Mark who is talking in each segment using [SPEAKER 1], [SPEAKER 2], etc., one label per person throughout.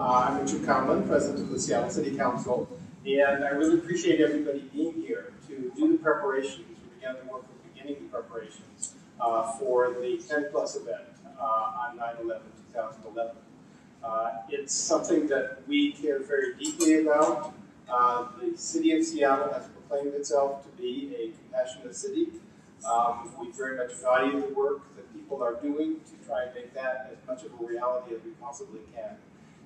[SPEAKER 1] I'm Richard Conlon, President of the Seattle City Council, and I really appreciate everybody being here to do the preparations. We began the work of beginning the preparations for the 10 Plus event on 9/11/2011. It's something that we care very deeply about. The city of Seattle has proclaimed itself to be a compassionate city. We very much value the work that people are doing to try and make that as much of a reality as we possibly can.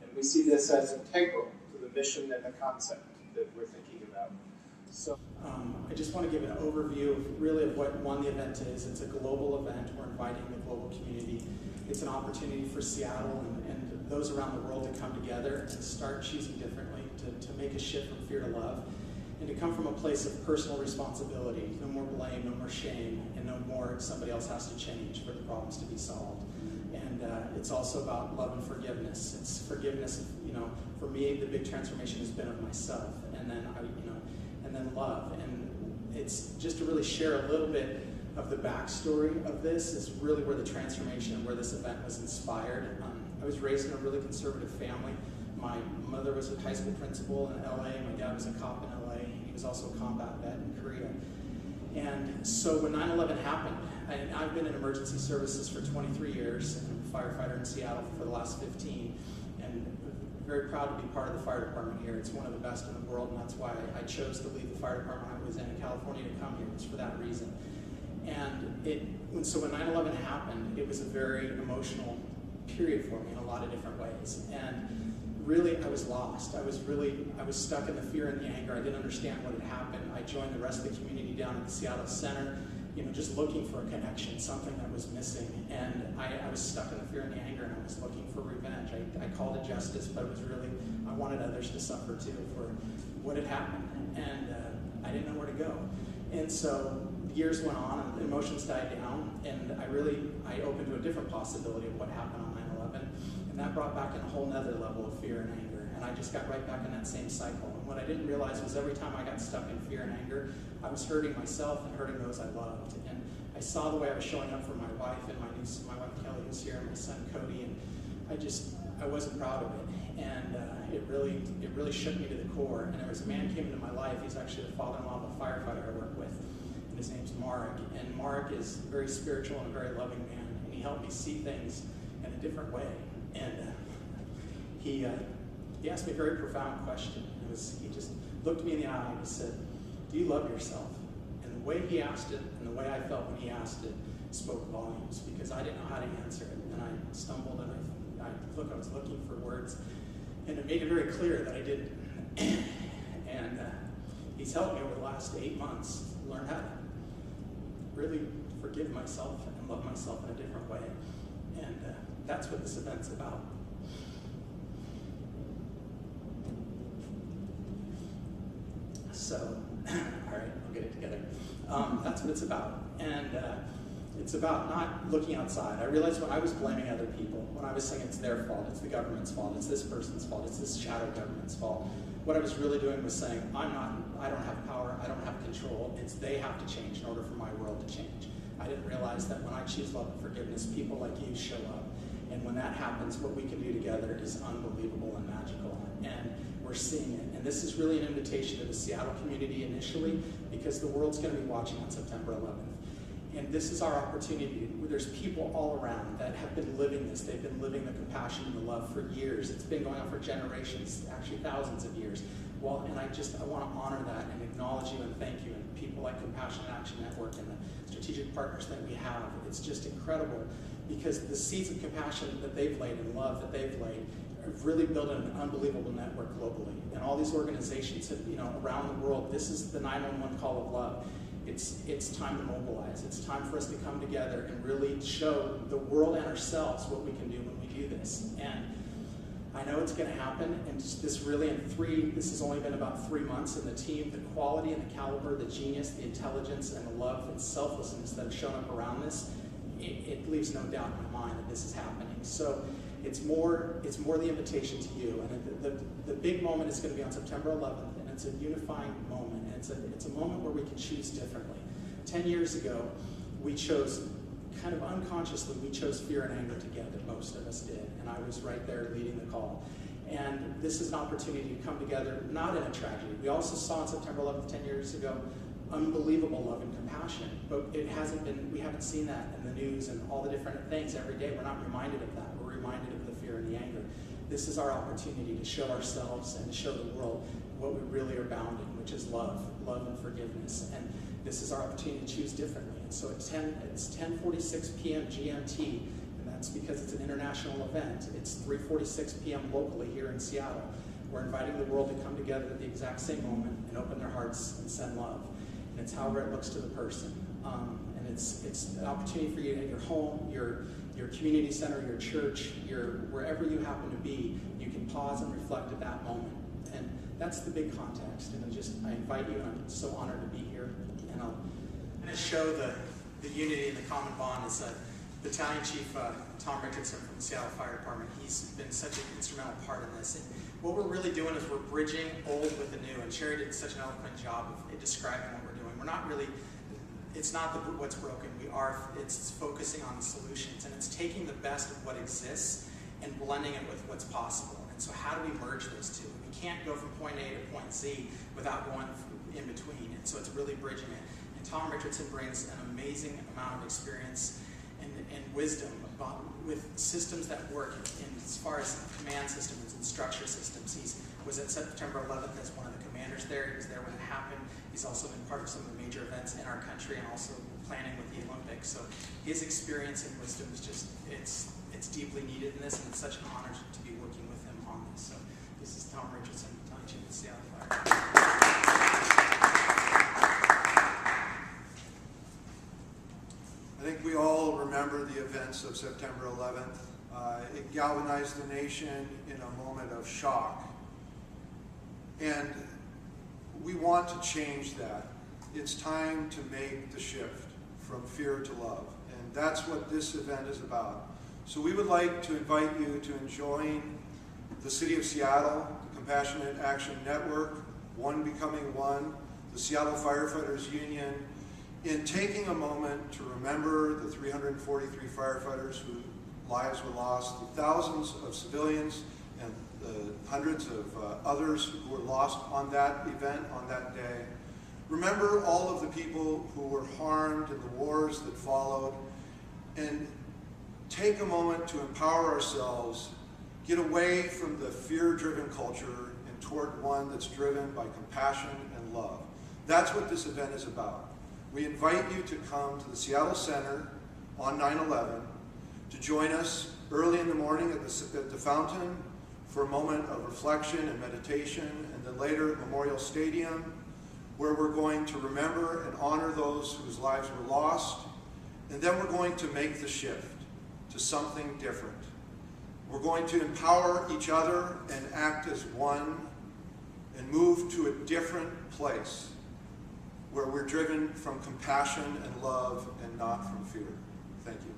[SPEAKER 1] And we see this as integral to the mission and the concept that we're thinking about. So,
[SPEAKER 2] I just want to give an overview of what the event is. It's a global event. We're inviting the global community. It's an opportunity for Seattle and those around the world to come together and start choosing differently, to make a shift from fear to love, and to come from a place of personal responsibility. No more blame, no more shame, and no more somebody else has to change for the problems to be solved. And it's also about love and forgiveness. It's forgiveness, for me, the big transformation has been of myself, and then and then love. And it's just to really share a little bit of the backstory of this is really where the transformation and where this event was inspired. I was raised in a really conservative family. My mother was a high school principal in LA. My dad was a cop in LA. He was also a combat vet in Korea. And so when 9/11 happened, I've been in emergency services for 23 years, and I'm a firefighter in Seattle for the last 15, and very proud to be part of the fire department here. It's one of the best in the world, and that's why I chose to leave the fire department I was in California to come here. It's for that reason. And so when 9/11 happened, it was a very emotional period for me in a lot of different ways. And really, I was lost. I was stuck in the fear and the anger. I didn't understand what had happened. I joined the rest of the community down at the Seattle Center, just looking for a connection, something that was missing. And I was stuck in the fear and the anger, and I was looking for revenge. I called it justice, but it was really, I wanted others to suffer too for what had happened. And I didn't know where to go. And so years went on, and emotions died down, and I opened to a different possibility of what happened on 9/11, and that brought back in a whole nother level of fear and anger, and I just got right back in that same cycle. And what I didn't realize was every time I got stuck in fear and anger, I was hurting myself and hurting those I loved. And I saw the way I was showing up for my wife and my wife Kelly was here, and my son Cody, and I wasn't proud of it. And it really shook me to the core. And there was a man came into my life. He's actually the father-in-law of a firefighter I work with. And his name's Mark. And Mark is very spiritual and a very loving man. And he helped me see things in a different way. And he asked me a very profound question. He just looked me in the eye and he said, "Do you love yourself?" And the way he asked it and the way I felt when he asked it spoke volumes, because I didn't know how to answer it. And I stumbled and I was looking for words. And it made it very clear that I didn't. And he's helped me over the last 8 months learn how to really forgive myself and love myself in a different way. And that's what this event's about. So, all right, I'll get it together. That's what it's about. And it's about not looking outside. I realized when I was blaming other people, when I was saying it's their fault, it's the government's fault, it's this person's fault, it's this shadow government's fault, what I was really doing was saying, I don't have power, I don't have control, they have to change in order for my world to change. I didn't realize that when I choose love and forgiveness, people like you show up. And when that happens, what we can do together is unbelievable and magical. And we're seeing it. And this is really an invitation to the Seattle community initially, because the world's going to be watching on September 11th. And this is our opportunity. There's people all around that have been living this. They've been living the compassion and the love for years. It's been going on for generations, actually thousands of years. Well, and I want to honor that and acknowledge you and thank you, and people like Compassion Action Network and the strategic partners that we have. It's just incredible, because the seeds of compassion that they've laid and love that they've laid have really built an unbelievable network globally. And all these organizations have, around the world, this is the 911 call of love. It's time to mobilize. It's time for us to come together and really show the world and ourselves what we can do when we do this. And I know it's going to happen, and this has only been about 3 months, and the team, the quality and the caliber, the genius, the intelligence, and the love and selflessness that have shown up around this, it leaves no doubt in my mind that this is happening. So it's more the invitation to you, and the big moment is going to be on September 11th, and it's a unifying moment, and it's a moment where we can choose differently. 10 years ago, we chose, kind of unconsciously, we chose fear and anger together, most of us did, and I was right there leading the call. And this is an opportunity to come together, not in a tragedy. We also saw on September 11th, 10 years ago, unbelievable love and compassion, but we haven't seen that in the news and all the different things every day. We're not reminded of that. We're reminded of the fear and the anger. This is our opportunity to show ourselves and to show the world what we really are bound in, which is love and forgiveness. And this is our opportunity to choose differently. And so it's 10:46 p.m. GMT, and that's because it's an international event. It's 3:46 p.m. locally here in Seattle. We're inviting the world to come together at the exact same moment and open their hearts and send love. And it's however it looks to the person. And it's an opportunity for you at your home, your community center, your church, wherever you happen to be, you can pause and reflect at that moment. And that's the big context. And I invite you, and I'm so honored to be here. And I'm going to show the unity and the common bond is Battalion Chief Tom Richardson from the Seattle Fire Department. He's been such an instrumental part in this. And what we're really doing is we're bridging old with the new. And Sherry did such an eloquent job of describing what we're doing. We're not really, it's not what's broken. It's focusing on the solutions. And it's taking the best of what exists and blending it with what's possible. And so how do we merge those two? We can't go from point A to point Z without going in between. And so it's really bridging it. And Tom Richardson brings an amazing amount of experience and wisdom with systems that work as far as command systems and structure systems. He was at September 11th as one of the commanders there. He was there when it happened. He's also been part of some of the major events in our country and also planning with the Olympics. So his experience and wisdom is just, it's deeply needed in this, and it's such an honor to be working with him on this. So this is Tom Richardson, Battalion Chief of the Seattle Fire.
[SPEAKER 3] I think we all remember the events of September 11th. It galvanized the nation in a moment of shock. And we want to change that. It's time to make the shift from fear to love. And that's what this event is about. So we would like to invite you to join the City of Seattle, the Compassionate Action Network, One Becoming One, the Seattle Firefighters Union, in taking a moment to remember the 343 firefighters whose lives were lost, the thousands of civilians, and the hundreds of others who were lost on that event, on that day. Remember all of the people who were harmed in the wars that followed, and take a moment to empower ourselves, get away from the fear-driven culture and toward one that's driven by compassion and love. That's what this event is about. We invite you to come to the Seattle Center on 9/11 to join us early in the morning at the fountain for a moment of reflection and meditation, and then later at Memorial Stadium, where we're going to remember and honor those whose lives were lost, and then we're going to make the shift to something different. We're going to empower each other and act as one and move to a different place where we're driven from compassion and love and not from fear. Thank you.